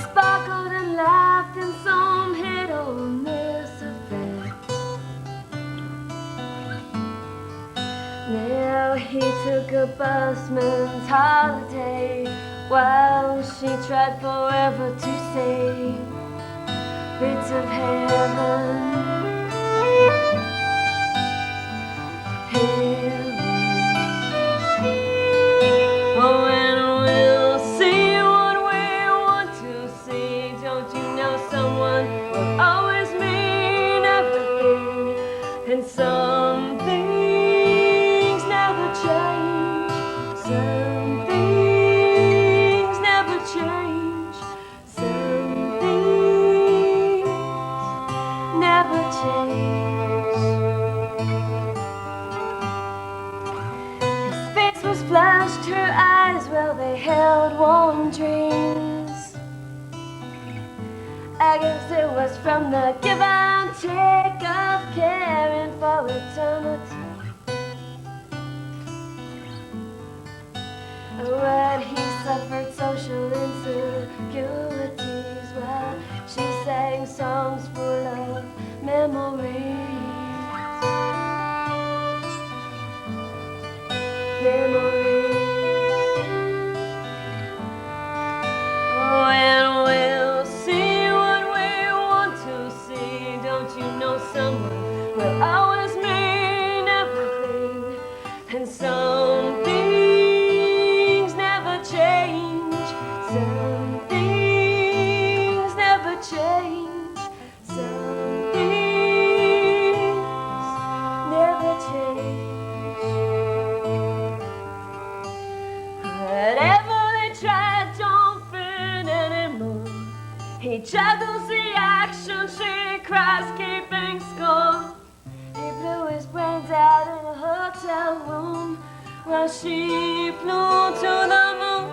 sparkled and laughed in some hit or miss affair. Now he took a busman's holiday while she tried forever to say bits of heaven. Oh, and we'll see what we want to see. Don't you know someone will always mean everything, and some things never change. Some things never change. Some things never change. Flashed her eyes while they held warm dreams. I guess it was from the give and take of caring for eternity. What he suffered social insecurities while she sang songs full of memories. Oh, and we'll see what we want to see. Don't you know someone will always mean everything, and some things never change. Some things never change. Some things never change. Whatever they tried don't fit anymore. He juggles the action, she cries, keeping score. He blew his brains out in a hotel room while she flew to the moon.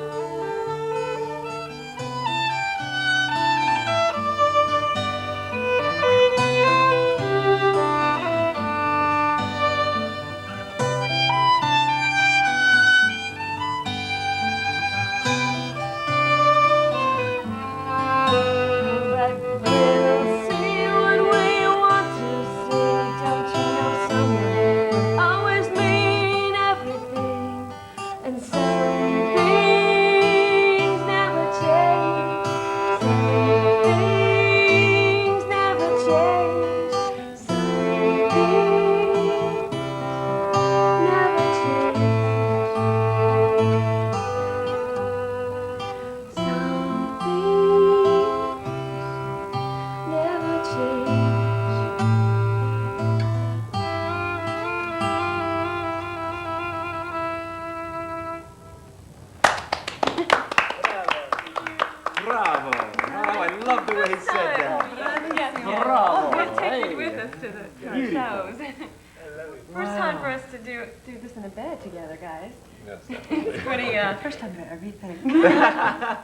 Together, guys. Yes, definitely. It's pretty, first time for everything. You know,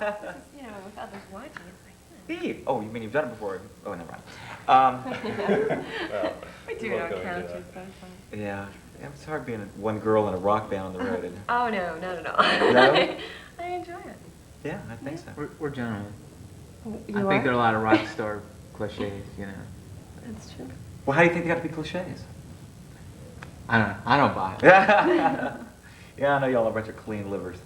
with others watching, it's like, Steve! Oh, you mean you've done it before? Oh, never mind. Well, we do welcome don't count to it, but Yeah, it's hard being one girl in a rock band on the road. Oh, no, not at all. No? I enjoy it. Yeah, I think so. We're gentlemen. You I are? think there are a lot of rock star cliches, you know. That's true. Well, how do you think they got to be cliches? I don't know. I don't buy it. Yeah, I know y'all are a bunch of clean livers.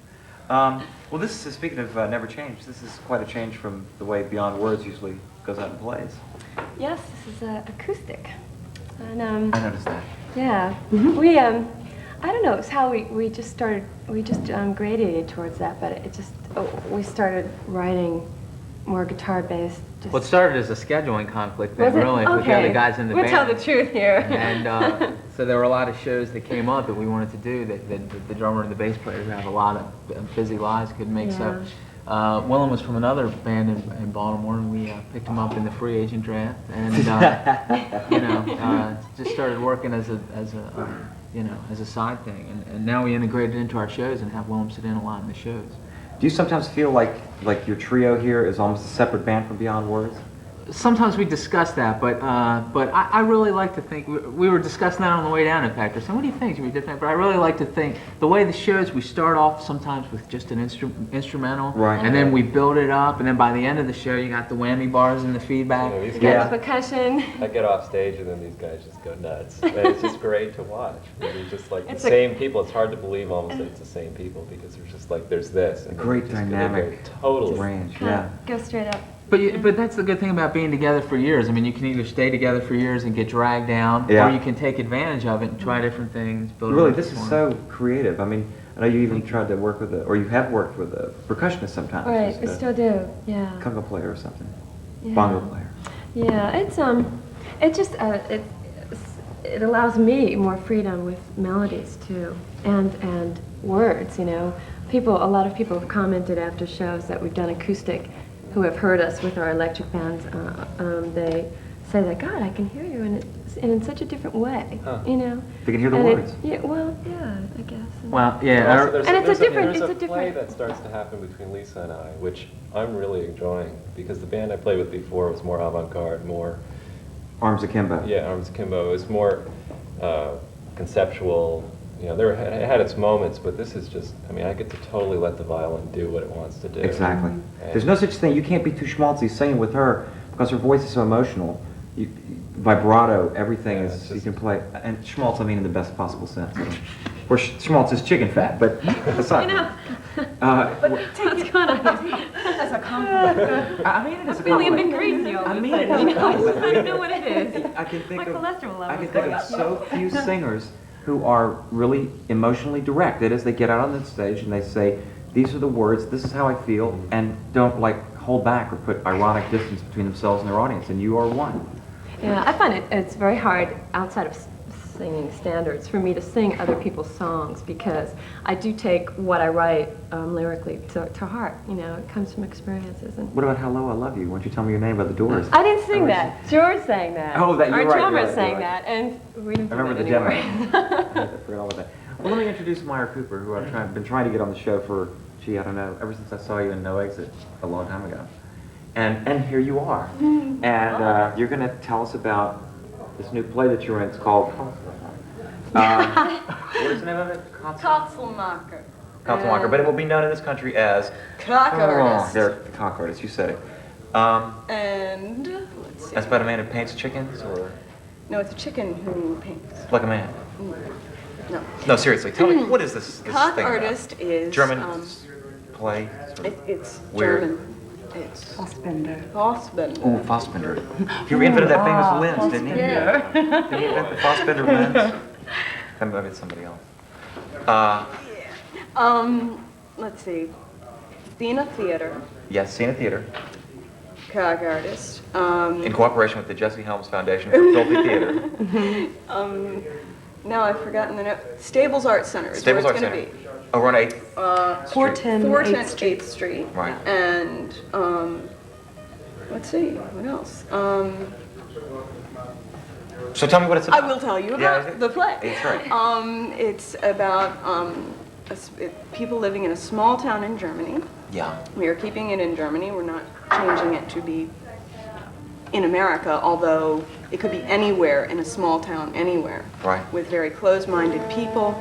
Well, this is, speaking of never change, this is quite a change from the way Beyond Words usually goes out and plays. Yes, this is acoustic. And, I noticed that. Yeah. We, I don't know, it's how we just started, we just gradated towards that, but it just, we started writing more guitar-based. Well, it started as a scheduling conflict then, Was it? really, with the other Okay. guys in the We'll band. tell the truth here. And so there were a lot of shows that came up that we wanted to do that the drummer and the bass player who have a lot of busy lives could make. Yeah. So Willem was from another band in Baltimore, and we picked him up in the free agent draft, and you know, just started working as a side thing, and now we integrated into our shows and have Willem sit in a lot in the shows. Do you sometimes feel like your trio here is almost a separate band from Beyond Words? sometimes we discuss that, but I really like to think, we were discussing that on the way down, in fact. I said, what do you think? Should we do that? But I really like to think, the way the shows, we start off sometimes with just an instrumental, Right. and then we build it up, and then by the end of the show, you got the whammy bars and the feedback. You know, these You guys, got the percussion. I get off stage and then these guys just go nuts. And it's just great to watch. They're just like the It's a- same people. It's hard to believe almost that it's the same people because there's just like, there's this. And then Great just go dynamic totally. range, Kinda yeah. Go straight up. But that's the good thing about being together for years. I mean, you can either stay together for years and get dragged down, Yeah. or you can take advantage of it and try different things. Build a Really, this is repertoire. so creative. I mean, I know you even tried to work with a, or you have worked with a percussionist sometimes. Right, just we a still do. Yeah. conga player or something. Yeah. Bongo player. Yeah, it just it allows me more freedom with melodies too, and words. You know, a lot of people have commented after shows that we've done acoustic, who have heard us with our electric bands. They say that, God, I can hear you, and in such a different way. Huh. You know. They can hear the And words. yeah, well, yeah, I guess. Well, yeah. Also, there's And it's a there's different- There's it's a a play different- that starts to happen between Lisa and I, which I'm really enjoying because the band I played with before was more avant-garde, more Arms akimbo. yeah, Arms Akimbo. It was more conceptual. You know, it had its moments, but this is just. I mean, I get to totally let the violin do what it wants to do. Exactly. And- There's no such thing. You can't be too schmaltzy singing with her because her voice is so emotional. Vibrato, everything Yeah, is, it's you just- can play. And schmaltz, I mean in the best possible sense. Or schmaltz is chicken fat, but aside. You know. What's going on? That's a compliment. I mean it is a Feeling a bit compliment. greasy over I mean there. it is a compliment. I don't know what it is. I can think My of, cholesterol I level's can think going of up. so few singers who are really emotionally direct. That is, they get out on the stage and they say, these are the words, this is how I feel, and don't like hold back or put ironic distance between themselves and their audience, and you are one. Yeah, I find it's very hard outside of singing standards for me to sing other people's songs because I do take what I write lyrically to heart. You know, it comes from experiences. And What about Hello, I Love You? Why don't you tell me your name by the Doors? I didn't sing that. George sang that. Oh, that- Our you're right, drummer you're right, sang you're right. that, and we didn't I do remember that the demo. anymore. I forgot all about that. Well, let me introduce Myra Cooper, who I've been trying to get on the show for, gee, I don't know, ever since I saw you in No Exit a long time ago. And here you are. And you're going to tell us about this new play that you're in. It's called, what is the name of it? Kastelmacher. Kastelmacher, but it will be known in this country as Cock artist. They're the cock artist, you said it. And let's see. That's about a man who paints chickens, or No, it's a chicken who paints. like a man? No. No, seriously, tell me, what is this Cock thing about? artist is German play? Sort of It's weird. German. It's Fassbender. Fassbender. Ooh, Fassbender. He invented that famous lens, didn't he? Yeah. Did he invent the Fassbender lens? Maybe it's somebody else. Let's see. Scena Theater. Yes, Scena Theater, Cock artist. in cooperation with the Jesse Helms Foundation for Filthy Theater. Now I've forgotten the name. Stables Art Center is Stables where Art it's going Center. to be. Over on 8th. 410 410 8th Street. 8th Street. Right. And, let's see, what else? So tell me what it's I about. will tell you Yeah, about the play. That's right. It's about people living in a small town in Germany. Yeah. We are keeping it in Germany. We're not changing it to be in America, although it could be anywhere in a small town, anywhere. Right. With very closed-minded people.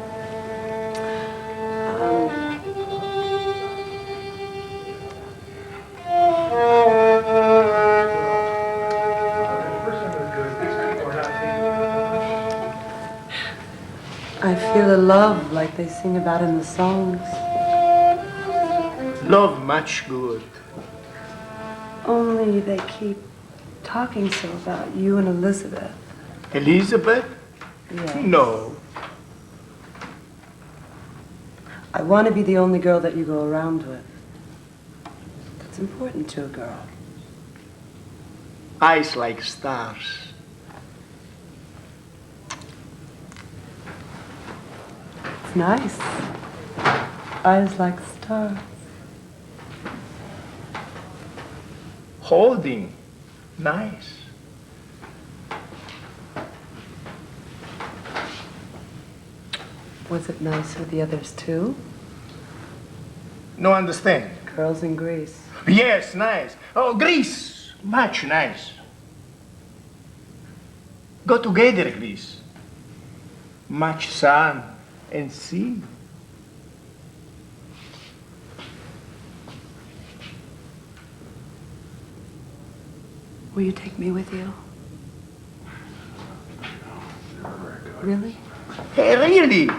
I feel a love like they sing about in the songs. Love much good. Only they keep talking so about you and Elizabeth. Elizabeth? Yeah. No. I want to be the only girl that you go around with. That's important to a girl. Eyes like stars. It's nice. Eyes like stars. Holding. Nice. Was it nice with the others too? No understand. Girls in Greece. Yes, nice. Oh, Greece. Much nice. Go together, please. Much sun and sea. Will you take me with you? Really? Hey, really?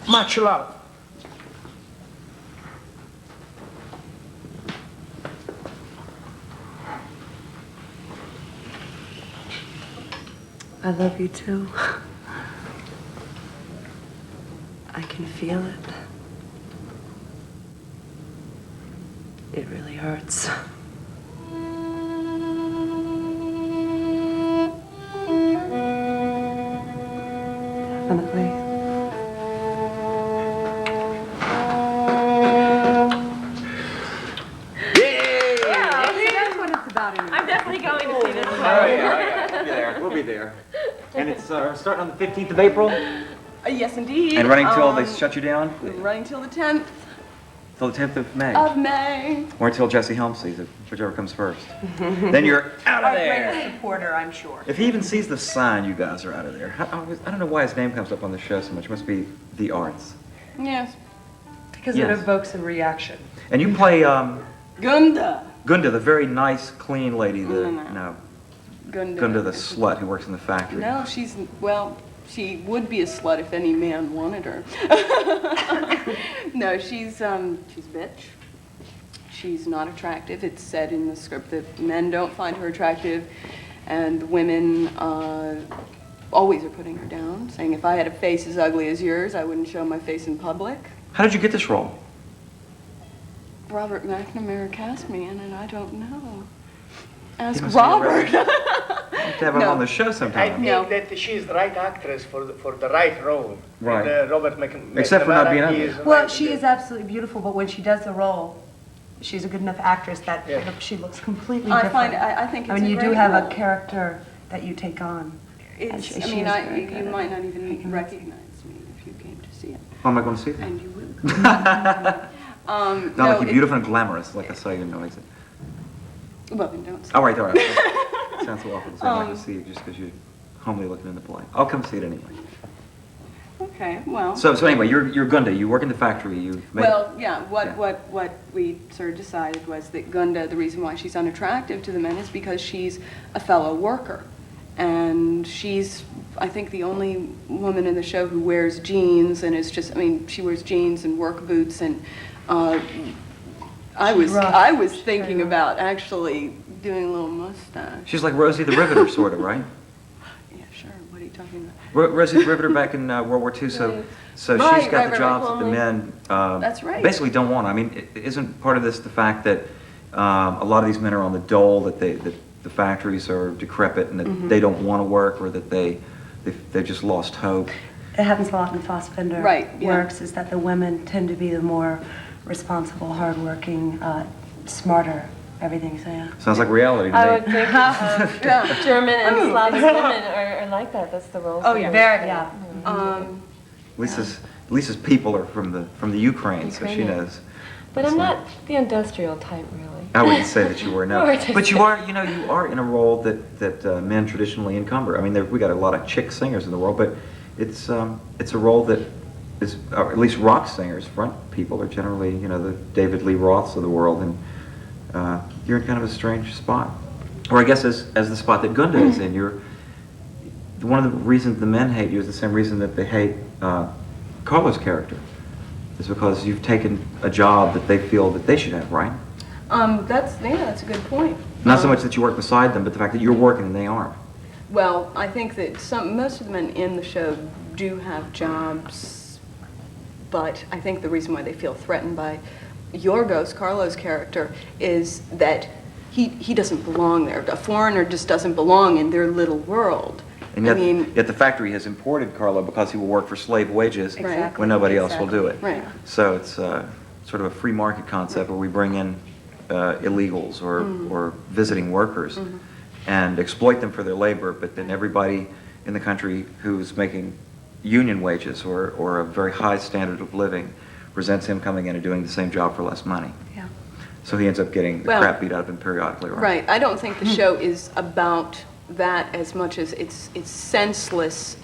Much love. I love you too. I can feel it. It really hurts. Definitely. I'm definitely going to see this one. We'll be there. And it's starting on the 15th of April Yes, indeed. and running till they shut you down? Running till the 10th Till the 10th of May. of May. Or until Jesse Helm sees it, whichever comes first. Then you're out of there. Supporter, I'm sure. If he even sees the sign, you guys are out of there. I don't know why his name comes up on the show so much. It must be the arts. Yes. Because Yes. it evokes a reaction. And you play Gunda. Gunda, the very nice, clean lady. No. Gunda, the slut who works in the factory. No, she's, well, she would be a slut if any man wanted her. No, she's a bitch. She's not attractive. It's said in the script that men don't find her attractive, and women always are putting her down, saying if I had a face as ugly as yours, I wouldn't show my face in public. How did you get this role? Robert McNamara cast me in it, I don't know. Ask must be a Robert. You have to have him No. on the show I sometime. think No. that she's the right actress for the right role. Right. And, Robert Except for not being McNamara, he ugly. is Well, right she there. is absolutely beautiful, but when she does the role, she's a good enough actress that Yeah. she looks completely I different. think it's I mean, a you do great have role. a character that you take on. It's, she I is mean, very good you at might it. not I even can recognize me if you came to see it, Oh, am I going to see that? and you will. Not like you're beautiful and glamorous, like I saw you in No Exit. Well, then don't say All right, all right. Sounds so awful to say I'd like to see you just because you're homely looking in the play. I'll come see it anyway. Okay, well. So anyway, you're Gunda. You work in the factory. You make Well, yeah, Yeah. what we sort of decided was that Gunda, the reason why she's unattractive to the men is because she's a fellow worker. And she's, I think, the only woman in the show who wears jeans and is just, I mean, she wears jeans and work boots and I was thinking about actually doing a little mustache. She's like Rosie the Riveter, sort of, right? Yeah, sure. What are you talking about? Rosie the Riveter back in World War II. So Right, she's got right, the jobs right. that the men That's right. basically don't want. I mean, isn't part of this the fact that a lot of these men are on the dole, that the factories are decrepit and that they don't want to work, or that they've just lost hope? It happens a lot in Fassbender Right, yeah. works, is that the women tend to be the more responsible, hardworking, smarter, everything, so yeah. Sounds like reality to I me. would think German and Slavic women are like that. That's the role. Oh, yeah. Very, yeah. Lisa's people are from the Ukraine, so she Ukrainian. knows. But I'm not the industrial type, really. I wouldn't say that you were, no. Or artistic. But you are in a role that men traditionally encumber. I mean, we got a lot of chick singers in the world, but it's a role that is, or at least rock singers, front people are generally, the David Lee Roths of the world, and you're in kind of a strange spot. Or I guess as the spot that Gunda is in, one of the reasons the men hate you is the same reason that they hate Carlo's character. Is because you've taken a job that they feel that they should have, right? That's a good point. Not so much that you work beside them, but the fact that you're working and they aren't. Well, I think that most of the men in the show do have jobs, but I think the reason why they feel threatened by Yorgos, Carlo's character, is that he doesn't belong there. A foreigner just doesn't belong in their little world. And yet the factory has imported Carlo because he will work for slave wages Exactly. when nobody else will do it. Right. So it's sort of a free market concept where we bring in illegals or visiting workers and exploit them for their labor, but then everybody in the country who's making union wages or a very high standard of living resents him coming in and doing the same job for less money. Yeah. So he ends up getting the Well, crap beat out of him periodically, right? Right. I don't think the show is about that as much as it's senseless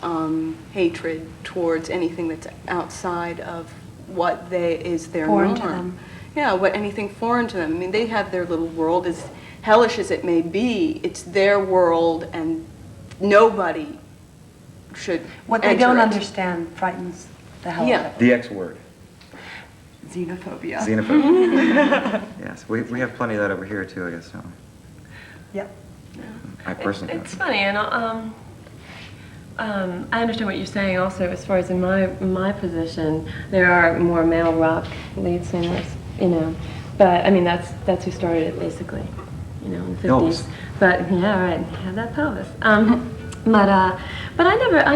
hatred towards anything that's outside of what is their Foreign norm. to them. Yeah, anything foreign to them. I mean, they have their little world, as hellish as it may be. It's their world, and nobody should What they enter don't it. understand frightens the hell Yeah. out of The X word. them. Xenophobia. Xenophobia. Yes, we have plenty of that over here too, I guess. Don't we? Yep. I personally It's funny, and I understand what you're saying also as far as in my position. There are more male rock lead singers, you know, but I mean that's who started it basically, you know, in the 50s. Elvis. But yeah, right, have that pelvis. But I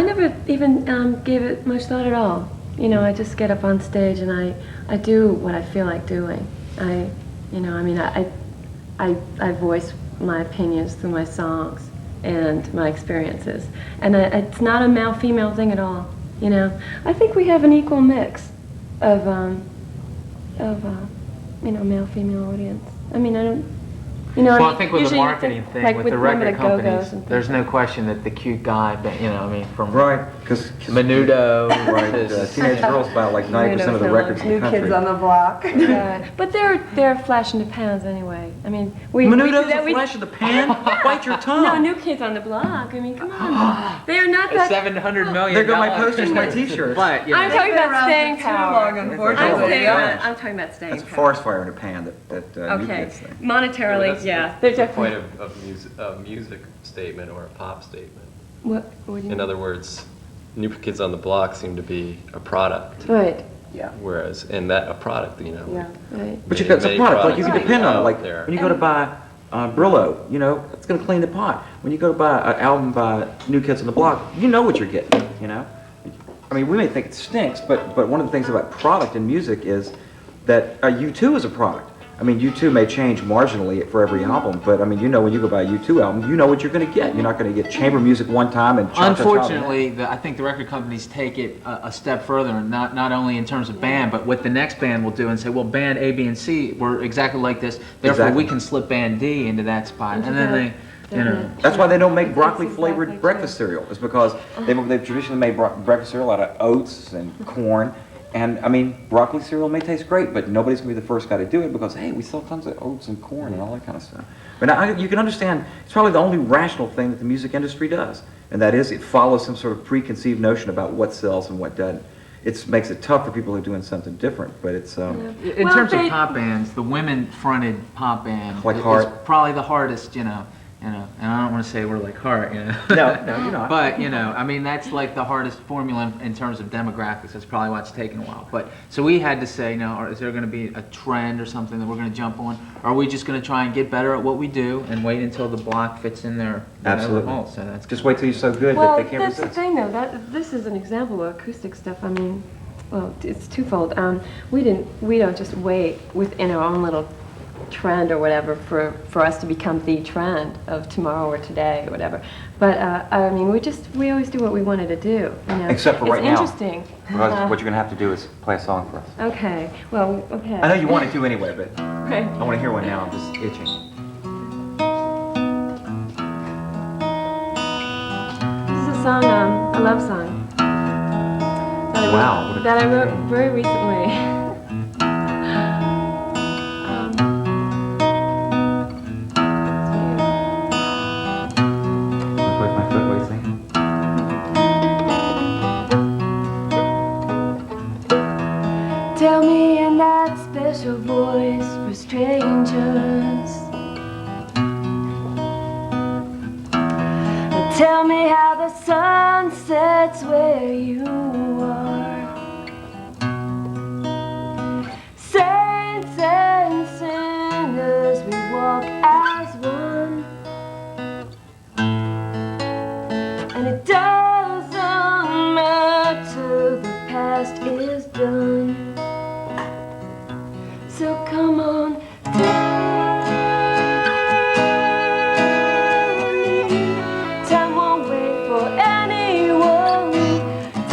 never even gave it much thought at all. You know, I just get up on stage and I do what I feel like doing. I voice my opinions through my songs and my experiences. And it's not a male-female thing at all, you know. I think we have an equal mix of male-female audience. I mean, I don't, you know. Well, I mean, think with the usually you marketing think, thing, like with the remember record Go-Go's companies, and there's things no question that the cute guy, but you know, I mean, from Right, because Menudo, teenage girls buy like 90% of the records in the New country. Kids on the Block. Yeah, but they're a flash in the pans anyway. I mean, we Menudo's do that. a flash of the pan? Bite your tongue. No, New Kids on the Block. I mean, come on. They are not that. $700 million. There go my posters, my t-shirts. But you know, I'm talking about staying power. unfortunately. I'm talking about staying That's a power. forest fire in a pan, that New Okay, Kids thing. monetarily, yeah. They're the point definitely. of a music statement or a pop statement. What do you In mean? other words, New Kids on the Block seem to be a product, Right, whereas, and that a product, you know. Yeah. right. But you Many- it's a many product, like you can products depend on it. out Like there. when you go to buy Brillo, you know, it's going to clean the pot. When you go to buy an album by New Kids on the Block, you know what you're getting, you know? I mean, we may think it stinks, but one of the things about product in music is that U2 is a product. I mean, U2 may change marginally for every album, but I mean, you know, when you go buy a U2 album, you know what you're going to get. You're not going to get chamber music one time and cha-cha-cha. unfortunately, I think the record companies take it a step further, and not only in terms of band, but what the next band will do and say, well, band A, B, and C were exactly like this, therefore Exactly. we can slip band D into that spot, and then they, you know. That's why they don't make broccoli That's flavored exactly breakfast cereal. It's because they've traditionally made breakfast cereal out of oats and corn. And I mean, broccoli cereal may taste great, but nobody's gonna be the first guy to do it because, hey, we sell tons of oats and corn and all that kind of stuff. But now you can understand, it's probably the only rational thing that the music industry does. And that is, it follows some sort of preconceived notion about what sells and what doesn't. It makes it tough for people who are doing something different, but it's, In Well, terms they- of pop bands, the women-fronted pop band Like is Heart. probably the hardest, you know, and I don't want to say we're like Heart, you know. no, you're not. But, you know, I mean, that's like the hardest formula in terms of demographics. That's probably why it's taken a while. But, so we had to say, now, is there going to be a trend or something that we're going to jump on? Or are we just going to try and get better at what we do and wait until the block fits in there? Absolutely. So that's Just wait till you're so good Well, that they can't that's the resist. thing, though. This is an example of acoustic stuff. I mean, well, it's twofold. We don't just wait within our own little trend or whatever for us to become the trend of tomorrow or today or whatever. But I mean, we always do what we wanted to do. You know? Except for right now. It's interesting. Because what you're gonna have to do is play a song for us. Okay. Well, okay. I know you wanted to anyway, but Right. I want to hear one now. I'm just itching. This is a song, a love song. Wow, what a That I wrote name. very recently. With my foot, what do you think? Tell me in that special voice for strangers. Tell me how the sun sets where you are. Saints and sinners, we walk as one. And it doesn't matter, the past is done. So come on, tell me. Time won't wait for anyone.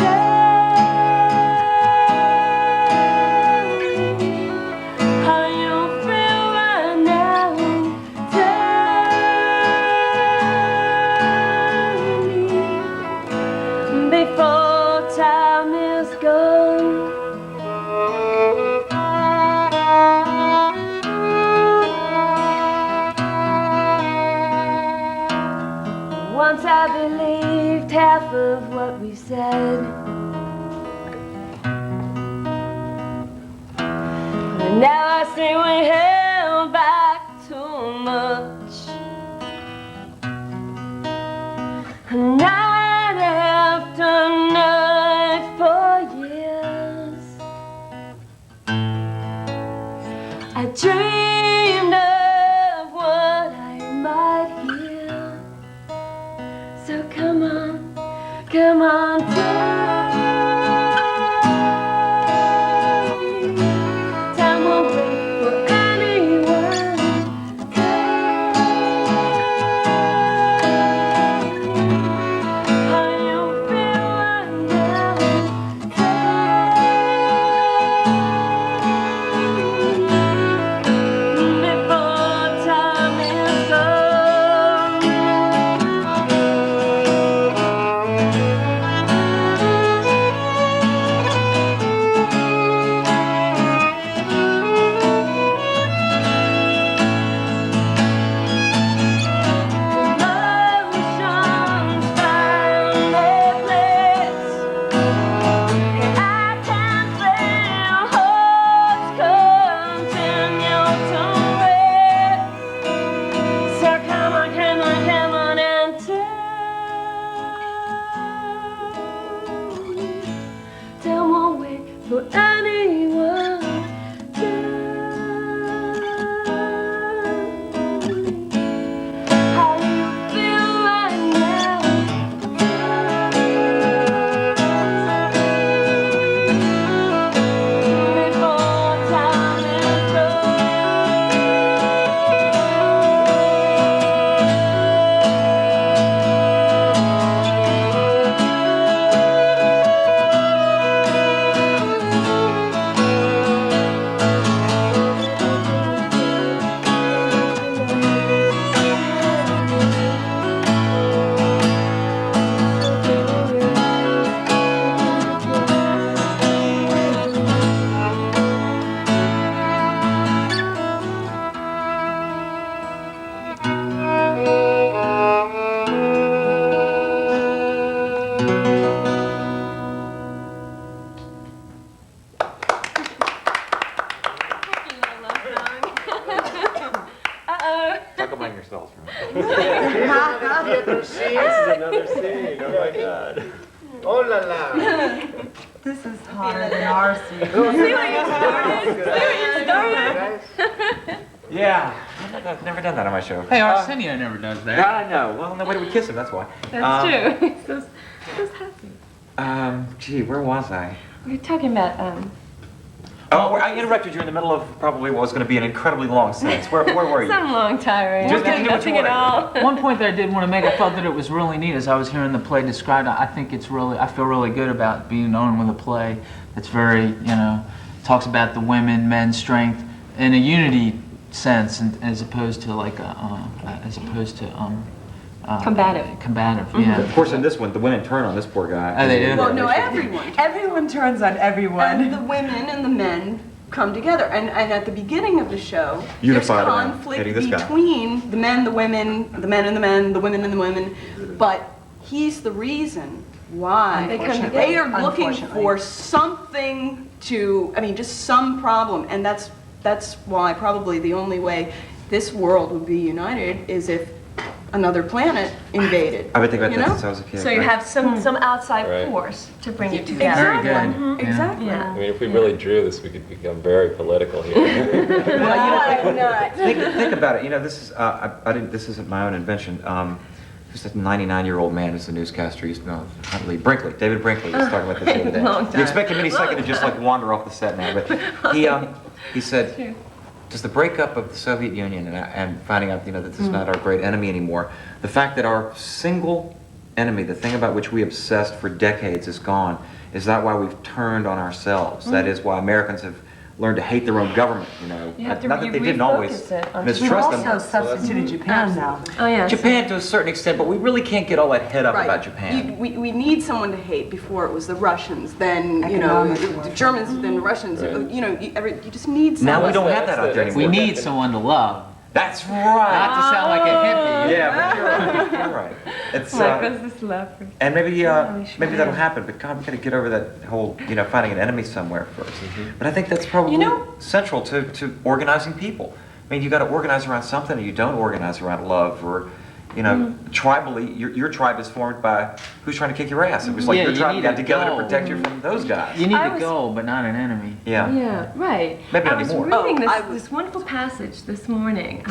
Tell I believed half of what we said. But now I see we held back too much. Night after night for years, I dreamed of what I might hear. So come on, tell me. Time won't wait for anyone. How you feel right now? Before time is gone. Emotions find their place, and I can feel hearts continue to race. So come on and tell won't wait for anyone. How you feel right now? Before time is Talk among yourselves. This is another scene. Oh my God. Oh la la. This is harder than our scene. Yeah, I've never done that on my show. Hey, Arsenio never does that. I know. Well, nobody would kiss him, that's why. That's true. He's so happy. Gee, where was I? We were talking about Oh, I interrupted you in the middle of probably what was going to be an incredibly long sentence. Where were you? some long tirade. Just get to what you Nothing at wanted. all. One point that I did want to make, I felt that it was really neat as I was hearing the play described. I think it's really, I feel really good about being on with a play that's very, talks about the women, men's strength in a unity sense, and as opposed to like Combative. Yeah. Of course, in this one, the women turn on this poor guy. Oh, they do? Well, no, everyone. Everyone turns on everyone. And the women and the men come together. And at the beginning of the show, Unified there's around conflict hating this guy. between the men, the women, the men and the men, the women and the women. But he's the reason why They come together. they are looking Unfortunately. for something to, just some problem. And that's why probably the only way this world would be united is if another planet invaded. I've been thinking about you that know? since I was a kid. So you have some outside Right. force to bring you together. Very good. Exactly. Yeah. Exactly. Yeah. I mean, if we really drew this, we could become very political here. Think about it. This is this isn't my own invention. There's a 99-year-old man who's a newscaster. He's Brinkley, David Brinkley. Was talking about this the other day. Long time. You expect him any second to just wander off the set now, but he said, does the breakup of the Soviet Union and finding out that this is not our great enemy anymore, the fact that our single enemy, the thing about which we obsessed for decades, is gone, is that why we've turned on ourselves? That is why Americans have learned to hate their own government. You have to not that they didn't always refocus it on- We've mistrust them. also substituted Japan now. Oh, yeah. Japan to a certain extent, but we really can't get all that head up Right. about Japan. We need someone to hate. Before it was the Russians, then Economic the warfare. Germans, then the Russians. Right. You just need someone. Now we don't have that out there That's anymore. We need someone to love. That's right. Not to sound like a hippie, Yeah, but you're right. It's Life is a slapper. and maybe we should maybe that'll do. happen. But God, we got to get over that whole finding an enemy somewhere first. But I think that's probably central to organizing people. I mean, you got to organize around something, or you don't organize around love, or tribally, your tribe is formed by who's trying to kick your ass. It was like Yeah, your you tribe need got a together goal. to protect you from those guys. You need I a was- goal, but not an enemy. Yeah. Yeah, right. Maybe I not was anymore. reading Oh, I this wonderful passage this morning,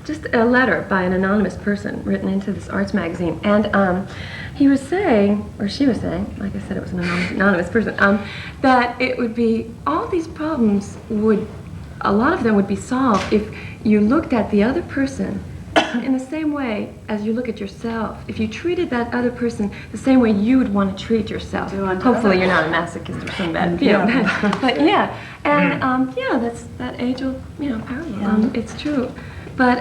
just a letter by an anonymous person written into this arts magazine, and he was saying, or she was saying, like I said, it was an anonymous person, that it would be, all these problems a lot of them would be solved if you looked at the other person in the same way as you look at yourself. If you treated that other person the same way you would want to treat yourself. Do unto Hopefully others. you're not a masochist or some bad, but yeah, and that's that age-old parallel. It's true. But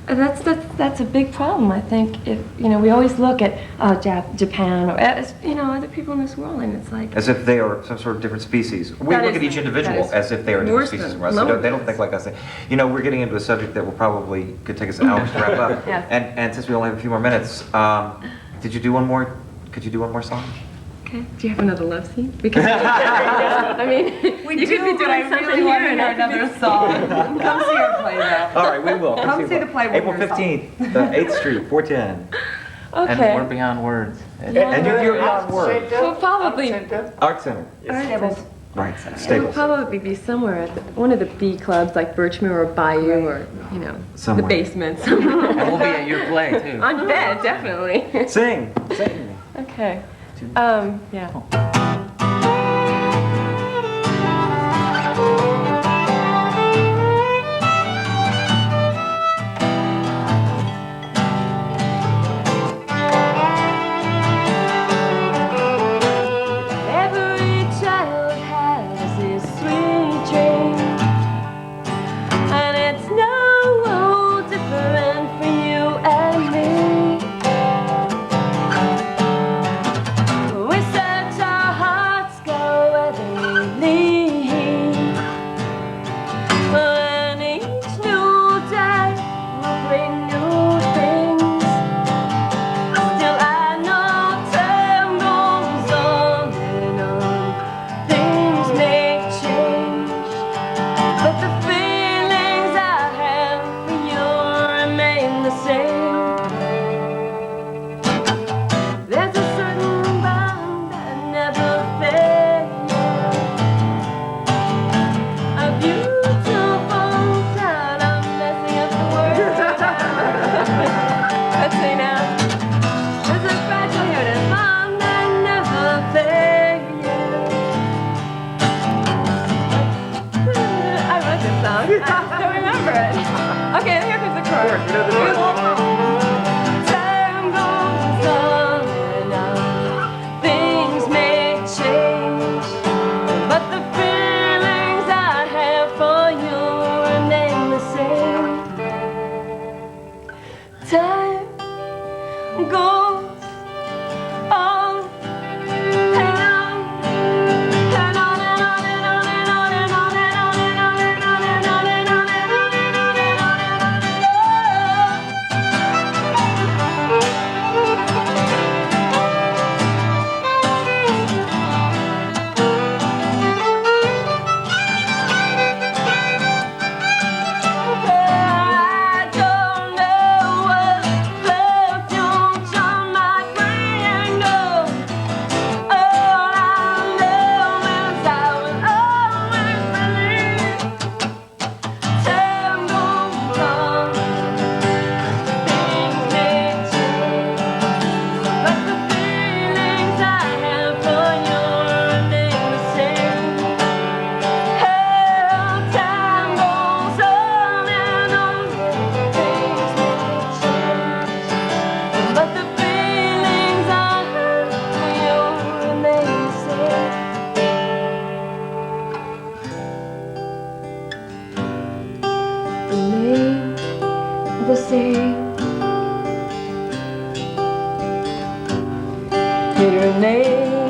that's a big problem, I think. If we always look at Japan or other people in this world, and it's like As if they are some sort of different species. We That look is- at each individual that is as if they are a different worse species than from us. They don't loneliness. think like us. We're getting into a subject that will probably could take us hours to wrap up. Yes. And since we only have a few more minutes, could you do one more song? okay, do you have another love scene? Because I mean, you could be doing something here and I could be another song. Come see our play now. All right, we will. Come see the play with April your song. 15th, 8th Street, 410. And okay. we're beyond words. And you're beyond words. We'll probably Art Center. Right, It would Staples. probably be somewhere at one of the B clubs, like Birchmere or Bayou, or Somewhere. the basement somewhere. And we'll be at your play, too. On bed, definitely. Sing. Okay. Yeah. Every child has his sweet dream, and it's no different for you and me. We search our hearts, go where they lead, and each new day will bring new things. Still I know time goes on and on. Things may change, but the feelings I have for you remain the same. There's a certain bond that never fades, a beautiful sound. I'm messing up the words. Let's see now. There's a fragile hidden bond that never fades. I wrote this song. I just don't remember it. Okay, here comes the chorus. Time goes on and on. Things may change, but the feelings I have for you remain the same. Time goes on and on and on and on and on and on and on and on and on and on and on and on and on and on and on and I don't know what left you on my brain. No, all I know is I will always believe. Time goes on, things may change, but the feelings I have for you remain the same. Hell, time goes on and on, things may change, but the feelings I have for you remain the same. Remain the same. It remains